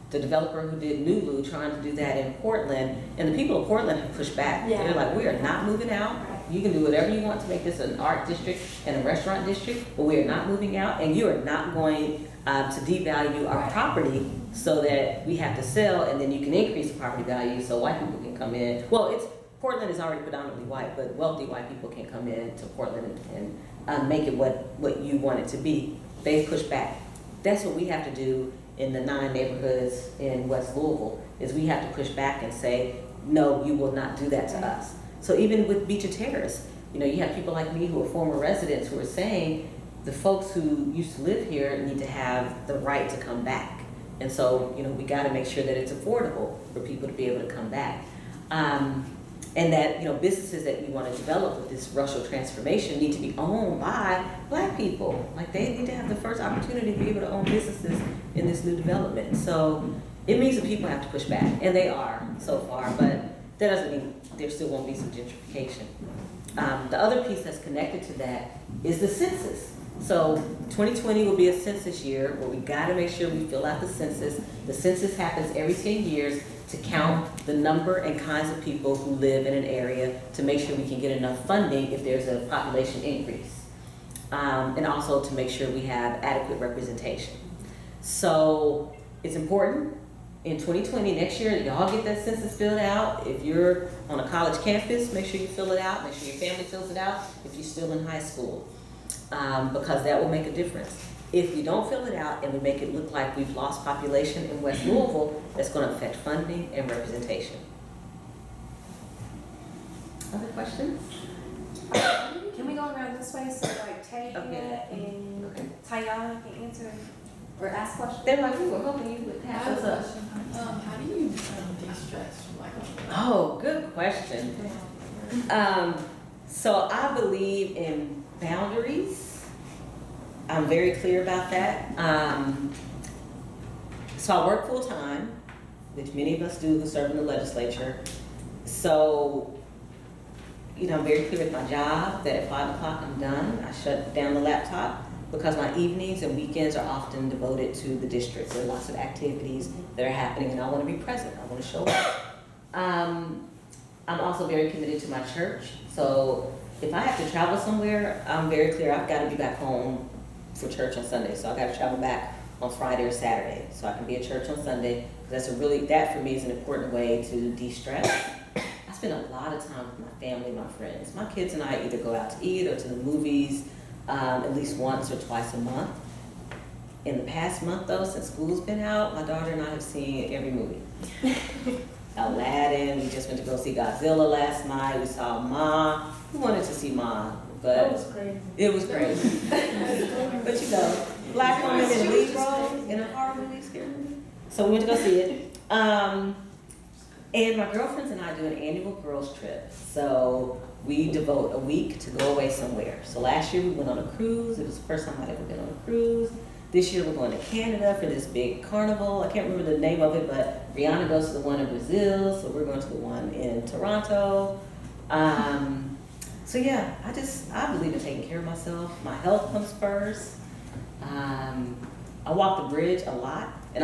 the developer who did Nulu trying to do that in Portland, and the people of Portland have pushed back. Yeah. They're like, we are not moving out. You can do whatever you want to make this an art district and a restaurant district, but we are not moving out, and you are not going to devalue our property so that we have to sell, and then you can increase the property value so white people can come in. Well, Portland is already predominantly white, but wealthy white people can come in to Portland and make it what you want it to be. They've pushed back. That's what we have to do in the 9 neighborhoods in West Louisville, is we have to push back and say, no, you will not do that to us. So even with Beach Terrace, you have people like me who are former residents who are saying the folks who used to live here need to have the right to come back. And so, we got to make sure that it's affordable for people to be able to come back. And that, businesses that we want to develop with this racial transformation need to be owned by Black people. Like, they need to have the first opportunity to be able to own businesses in this new development. So it means that people have to push back, and they are so far, but that doesn't mean there still won't be some gentrification. The other piece that's connected to that is the census. So 2020 will be a census year where we got to make sure we fill out the census. The census happens every 10 years to count the number and kinds of people who live in an area to make sure we can get enough funding if there's a population increase. And also to make sure we have adequate representation. So it's important. In 2020, next year, y'all get that census filled out. If you're on a college campus, make sure you fill it out. Make sure your family fills it out if you're still in high school, because that will make a difference. If we don't fill it out and we make it look like we've lost population in West Louisville, that's going to affect funding and representation. Other questions? Can we go around this way so like Taya and Tayana can answer or ask questions? They're like, we were hoping you would I pass have us a up. question. How do you de-stress from like Oh, good question. So I believe in boundaries. I'm very clear about that. So I work full time, which many of us do who serve in the legislature. So I'm very clear with my job that at 5 o'clock I'm done. I shut down the laptop because my evenings and weekends are often devoted to the district. There are lots of activities that are happening and I want to be present. I want to show up. I'm also very committed to my church. So if I have to travel somewhere, I'm very clear I've got to be back home for church on Sunday. So I've got to travel back on Friday or Saturday so I can be at church on Sunday. That for me is an important way to de-stress. I spend a lot of time with my family, my friends. My kids and I either go out to eat or to the movies at least once or twice a month. In the past month though, since school's been out, my daughter and I have seen every movie. Aladdin, we just went to go see Godzilla last night. We saw Ma. We wanted to see Ma, but That was crazy. it was crazy. But black woman in a lead role in a horror movie, scary movie. So we went to go see it. And my girlfriends and I do an annual girls trip. So we devote a week to go away somewhere. So last year we went on a cruise. It was the first time I'd ever been on a cruise. This year we're going to Canada for this big carnival. I can't remember the name of it, but Rihanna goes to the one in Brazil, so we're going to the one in Toronto. So yeah, I believe in taking care of myself. My health comes first. I walk the bridge a lot, and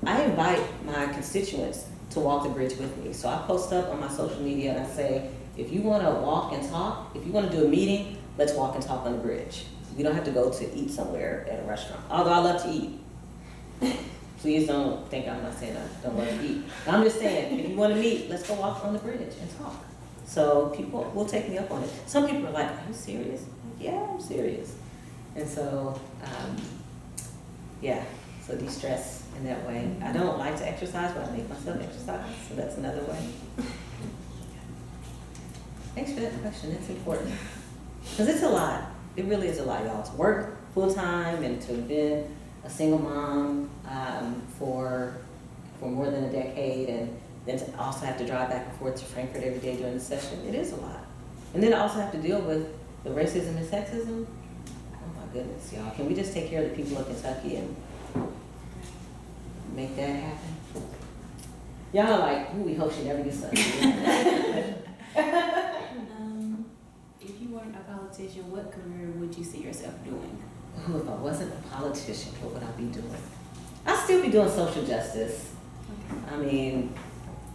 I invite my constituents to walk the bridge with me. So I post up on my social media and I say, if you want to walk and talk, if you want to do a meeting, let's walk and talk on the bridge. We don't have to go to eat somewhere at a restaurant, although I love to eat. Please don't think I'm not saying I don't love to eat. I'm just saying, if you want to meet, let's go walk on the bridge and talk. So people will take me up on it. Some people are like, are you serious? I'm like, yeah, I'm serious. And so, so de-stress in that way. I don't like to exercise, but I make myself exercise, so that's another way. Thanks for that question, it's important. Because it's a lot. It really is a lot, y'all. To work full-time and to have been a single mom for more than a decade, and then to also have to drive back and forth to Frankfurt every day during the session, it is a lot. And then I also have to deal with the racism and sexism. Oh my goodness, y'all. Can we just take care of the people of Kentucky and make that happen? Y'all are like, ooh, we hope she never gets something. If you weren't a politician, what career would you see yourself doing? Ooh, if I wasn't a politician, what would I be doing? I'd still be doing social justice. I mean,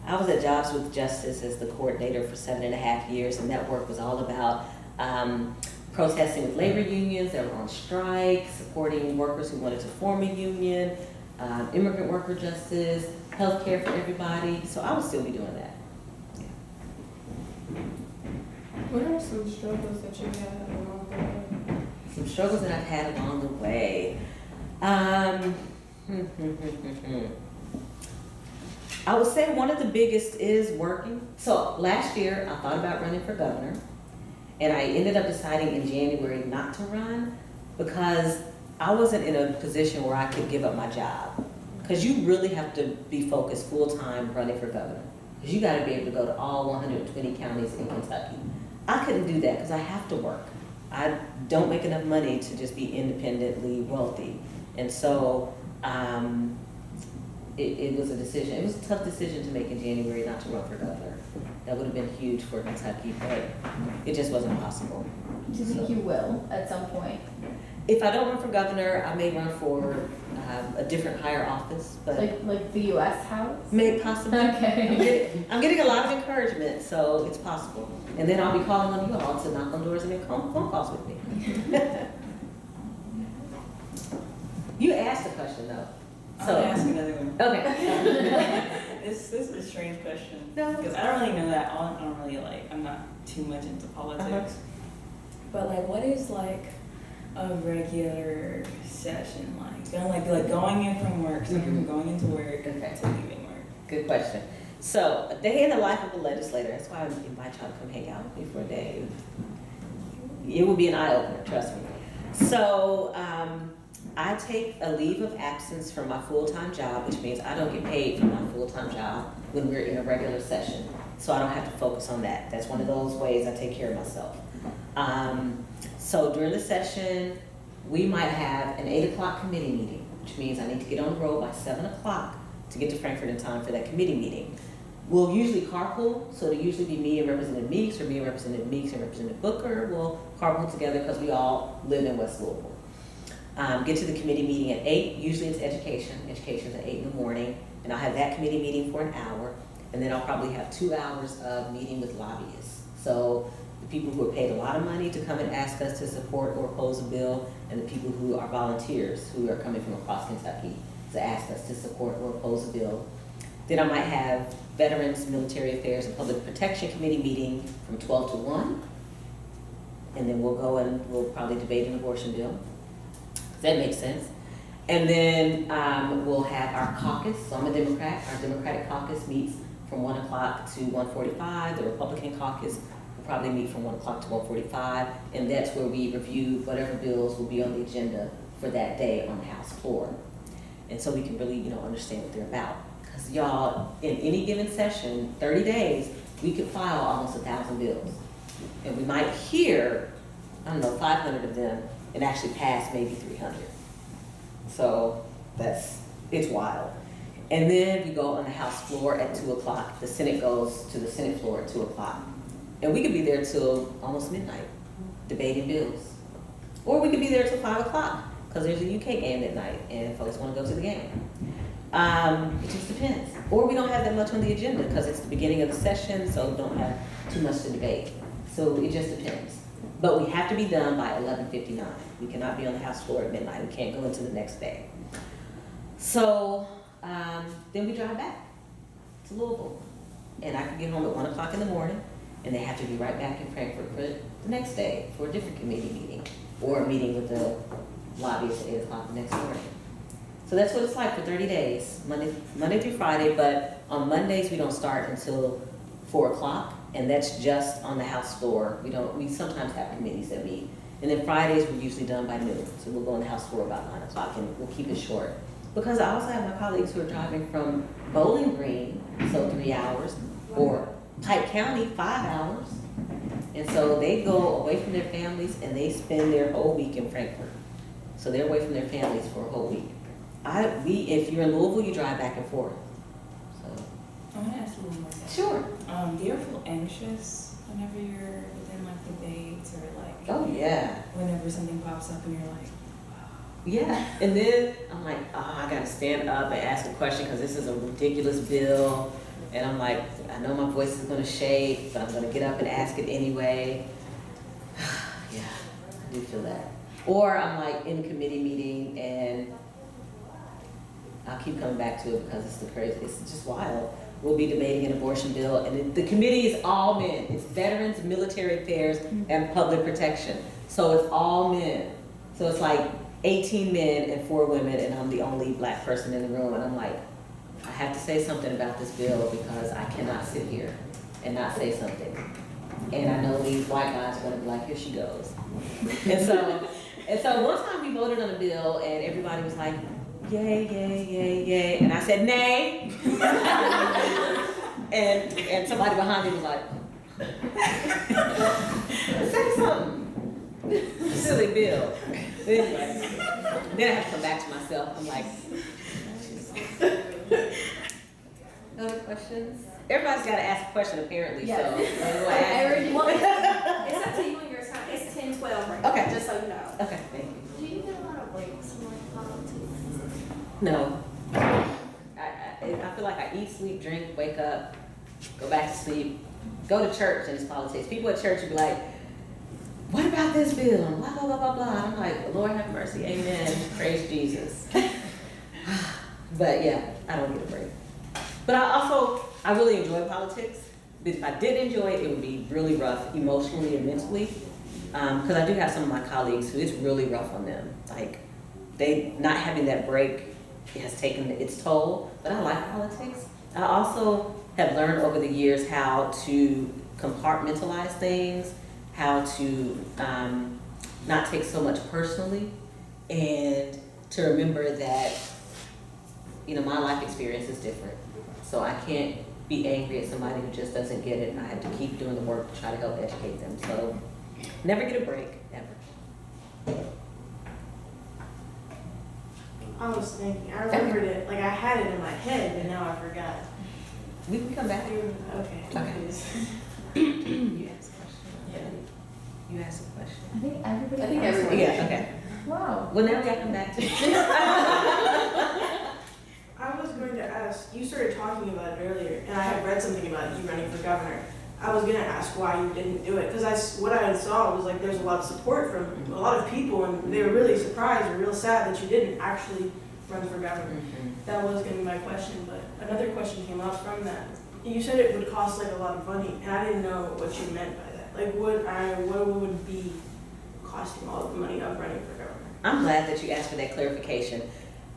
I was at Jobs with Justice as the coordinator for 7.5 years, and that work was all about protesting with labor unions that were on strike, supporting workers who wanted to form a union, immigrant worker justice, healthcare for everybody. So I would still be doing that. What are some struggles that you had along the way? Some struggles that I've had along the way. I would say one of the biggest is working. So last year I thought about running for governor, and I ended up deciding in January not to run because I wasn't in a position where I could give up my job. Because you really have to be focused full-time running for governor. Because you gotta be able to go to all 120 counties in Kentucky. I couldn't do that because I have to work. I don't make enough money to just be independently wealthy. And so it was a decision. It was a tough decision to make in January not to run for governor. That would have been huge for Kentucky, but it just wasn't possible. Do you think you will at some point? If I don't run for governor, I may run for a different higher office, but Like the U.S. House? may possibly. Okay. I'm getting a lot of encouragement, so it's possible. And then I'll be calling on you all to knock on doors and make phone calls with me. You asked a question though. So I'll ask another one. Okay. This is a strange question. No. Because I don't really know that. I don't really I'm not too much into politics. But what is a regular session like? Going in from work, so you're going into work to leaving work. Good question. So, a day in the life of a legislator, that's why I invite y'all to come hang out with me for a day. It will be an eye-opener, trust me. So, I take a leave of absence from my full-time job, which means I don't get paid for my full-time job when we're in a regular session. So I don't have to focus on that. That's one of those ways I take care of myself. So during the session, we might have an 8 o'clock committee meeting, which means I need to get on the road by 7 o'clock to get to Frankfurt in time for that committee meeting. we'll usually carpool, so it'll usually be me and Representative Meeks, or me and Representative Meeks and Representative Booker. We'll carpool together because we all live in West Louisville. Get to the committee meeting at 8. Usually it's education. Education's at 8 in the morning, and I'll have that committee meeting for an hour, and then I'll probably have 2 hours of meeting with lobbyists. So the people who are paid a lot of money to come and ask us to support or oppose a bill, and the people who are volunteers who are coming from across Kentucky to ask us to support or oppose a bill. Then I might have Veterans, Military Affairs, and Public Protection Committee meeting from 12 to 1. And then we'll go and we'll probably debate an abortion bill. Does that make sense? And then we'll have our caucus. So I'm a Democrat. Our Democratic caucus meets from 1 o'clock to 1:45. The Republican caucus will probably meet from 1 o'clock to 1:45. And that's where we review whatever bills will be on the agenda for that day on the House floor. And so we can really, understand what they're about. Because y'all, in any given session, 30 days, we could file almost 1,000 bills. And we might hear, 500 of them and actually pass maybe 300. So it's wild. And then we go on the House floor at 2 o'clock. The Senate goes to the Senate floor at 2 o'clock. And we could be there till almost midnight, debating bills. Or we could be there till 5 o'clock, because there's a UK game that night, and folks want to go to the game. It just depends. Or we don't have that much on the agenda, because it's the beginning of the session, so we don't have too much to debate. So it just depends. But we have to be done by 11:59. We cannot be on the House floor at midnight. We can't go into the next day. So then we drive back to Louisville. And I can get home at 1 o'clock in the morning, and they have to be right back in Frankfurt for the next day for a different committee meeting, or a meeting with the lobbyists at 8 o'clock the next morning. So that's what it's like for 30 days, Monday through Friday, but on Mondays we don't start until 4 o'clock, and that's just on the House floor. We sometimes have committees that meet. And then Fridays we're usually done by noon, so we'll go on the House floor about 9 o'clock, and we'll keep it short. Because I also have my colleagues who are driving from Bowling Green, so 3 hours, or Pike County, 5 hours. And so they go away from their families and they spend their whole week in Frankfurt. So they're away from their families for a whole week. If you're in Louisville, you drive back and forth. So. I want to ask you one more thing. Sure. Do you ever feel anxious whenever you're within debates or Oh yeah. whenever something pops up and you're like, Yeah, and then I'm like, I gotta stand up and ask a question because this is a ridiculous bill. And I'm like, I know my voice is gonna shake, but I'm gonna get up and ask it anyway. Yeah, I do feel that. Or I'm like in a committee meeting and I'll keep coming back to it because it's just wild. We'll be debating an abortion bill, and the committee is all men. It's Veterans, Military Affairs, and Public Protection. So it's all men. So it's like 18 men and 4 women, and I'm the only black person in the room. And I'm like, I have to say something about this bill because I cannot sit here and not say something. And I know these white guys are gonna be like, here she goes. And so one time we voted on a bill, and everybody was like, yay, yay, yay, yay. And I said, nay. and somebody behind me was like, say something. Silly bill. Anyway, then I have to come back to myself. I'm like, other questions? Everybody's got to ask a question apparently, so. It's up to you and your time. It's 10:12 right now, Okay. just so you know. Okay, thank you. Do you get a lot of breaks from politics? No. I feel like I eat, sleep, drink, wake up, go back to sleep, go to church, and it's politics. People at church would be like, what about this bill? And blah, blah, blah, blah, blah. And I'm like, Lord have mercy, amen, praise Jesus. But yeah, I don't get a break. But I really enjoy politics. But if I did enjoy it, it would be really rough emotionally and mentally. Because I do have some of my colleagues who it's really rough on them. Like, they not having that break has taken its toll, but I like politics. I also have learned over the years how to compartmentalize things, how to not take so much personally, and to remember that, my life experience is different. So I can't be angry at somebody who just doesn't get it, and I have to keep doing the work to try to help educate them. So never get a break, ever. I was thinking, I remembered it, like I had it in my head, but now I forgot. We can come back. Okay. Okay. You asked a question. Yeah. You asked a question. I think everybody. I think asked everyone- it. Yeah, okay. Wow. Well, now we gotta come back to I was going to ask, you started talking about it earlier, and I had read something about you running for governor. I was gonna ask why you didn't do it, because what I saw was like there's a lot of support from a lot of people, and they were really surprised or real sad that you didn't actually run for governor. That was gonna be my question, but another question came up from that. You said it would cost like a lot of money, and I didn't know what you meant by that. Like what would be costing all of the money of running for governor? I'm glad that you asked for that clarification.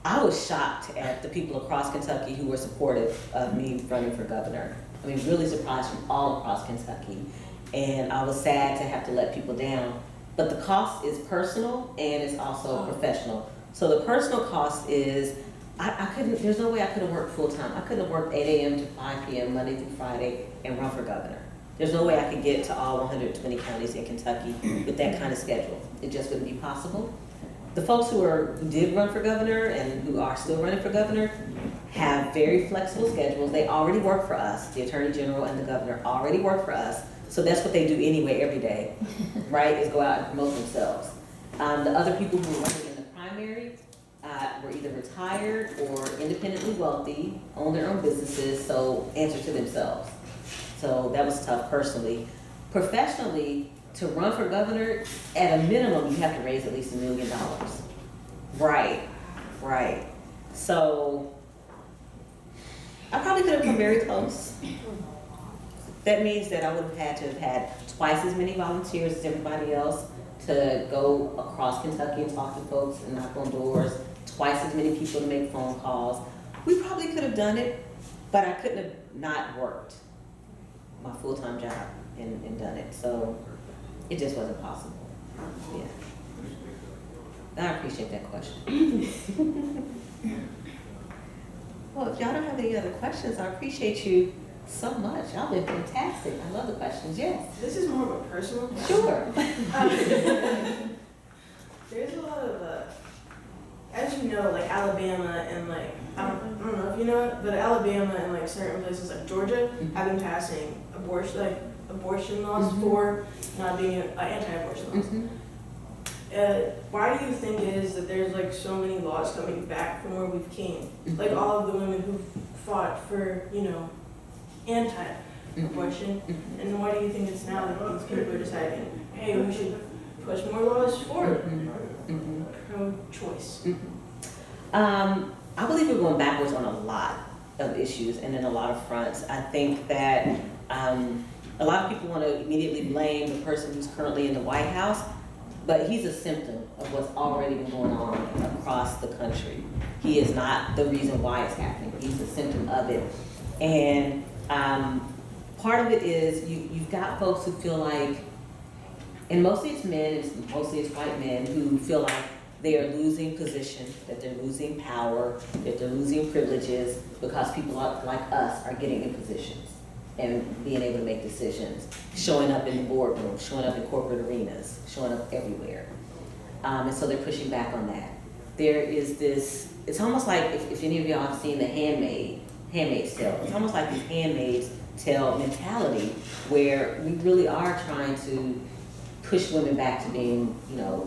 I was shocked at the people across Kentucky who were supportive of me running for governor. I mean, really surprised from all across Kentucky. And I was sad to have to let people down. But the cost is personal and it's also professional. So the personal cost is, I couldn't, there's no way I could have worked full time. I couldn't have worked 8 a.m. to 5 p.m. Monday through Friday and run for governor. There's no way I could get to all 120 counties in Kentucky with that kind of schedule. It just wouldn't be possible. The folks who did run for governor and who are still running for governor have very flexible schedules. They already work for us. The Attorney General and the governor already work for us. So that's what they do anyway every day, right, is go out and promote themselves. The other people who were running in the primary were either retired or independently wealthy, own their own businesses, so answer to themselves. So that was tough personally. Professionally, to run for governor, at a minimum, you have to raise at least $1 million. Right. So I probably could have come very close. That means that I would have had twice as many volunteers as everybody else to go across Kentucky and talk to folks and knock on doors, twice as many people to make phone calls. We probably could have done it, but I couldn't have not worked my full-time job and done it. So it just wasn't possible. Yeah. I appreciate that question. Well, if y'all don't have any other questions, I appreciate you so much. Y'all been fantastic. I love the questions. Yes. This is more of a personal question. Sure. There's a lot of, as you know, like Alabama and like, I don't know if you know it, but Alabama and like certain places like Georgia have been passing abortion laws for not being anti-abortion laws. Why do you think it is that there's like so many laws coming back from where we've came? Like all of the women who fought for, anti-abortion, and why do you think it's now that these people are deciding, hey, we should push more laws for pro-choice? I believe we're going backwards on a lot of issues and in a lot of fronts. I think that a lot of people want to immediately blame the person who's currently in the White House, but he's a symptom of what's already been going on across the country. He is not the reason why it's happening. He's a symptom of it. And part of it is you've got folks who feel like, and mostly it's men, mostly it's white men, who feel like they are losing position, that they're losing power, that they're losing privileges because people like us are getting in positions and being able to make decisions, showing up in the boardroom, showing up in corporate arenas, showing up everywhere. And so they're pushing back on that. There is this, it's almost like if any of y'all have seen The Handmaid's Tale, it's almost like this Handmaid's Tale mentality where we really are trying to push women back to being,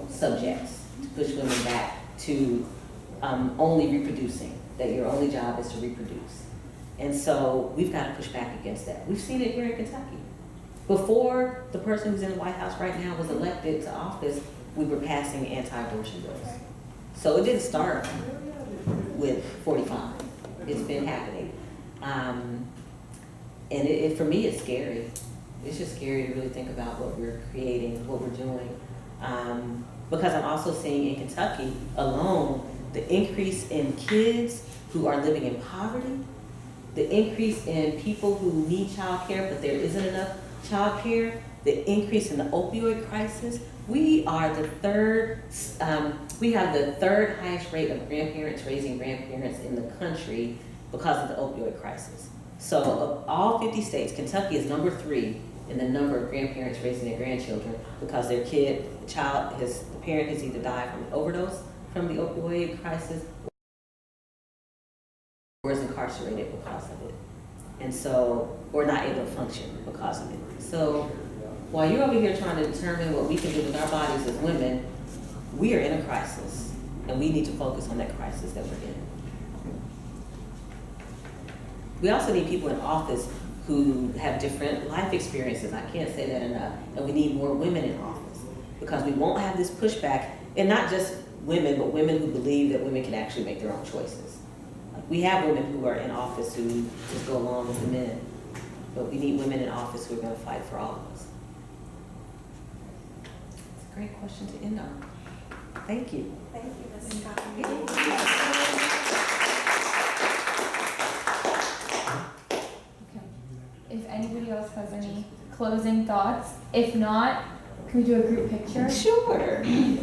subjects, to push women back to only reproducing, that your only job is to reproduce. And so we've got to push back against that. We've seen it here in Kentucky. Before the person who's in the White House right now was elected to office, we were passing anti-abortion bills. So it didn't start with 45. It's been happening. And it for me, it's scary. It's just scary to really think about what we're creating, what we're doing. Because I'm also seeing in Kentucky alone, the increase in kids who are living in poverty, the increase in people who need child care, but there isn't enough child care, the increase in the opioid crisis. We have the third highest rate of grandparents raising grandparents in the country because of the opioid crisis. So of all 50 states, Kentucky is number 3 in the number of grandparents raising their grandchildren because the parent has either died from an overdose from the opioid crisis or is incarcerated because of it. And so, or not able to function because of it. So while you're over here trying to determine what we can do with our bodies as women, we are in a crisis, and we need to focus on that crisis that we're in. We also need people in office who have different life experiences. I can't say that enough. And we need more women in office, because we won't have this pushback, and not just women, but women who believe that women can actually make their own choices. Like, we have women who are in office who just go along with the men, but we need women in office who are going to fight for all of us. It's a great question to end on. Thank you. Thank you, Mrs. Scott. Okay. If anybody else has any closing thoughts, if not, can we do a group picture? Sure. Okay.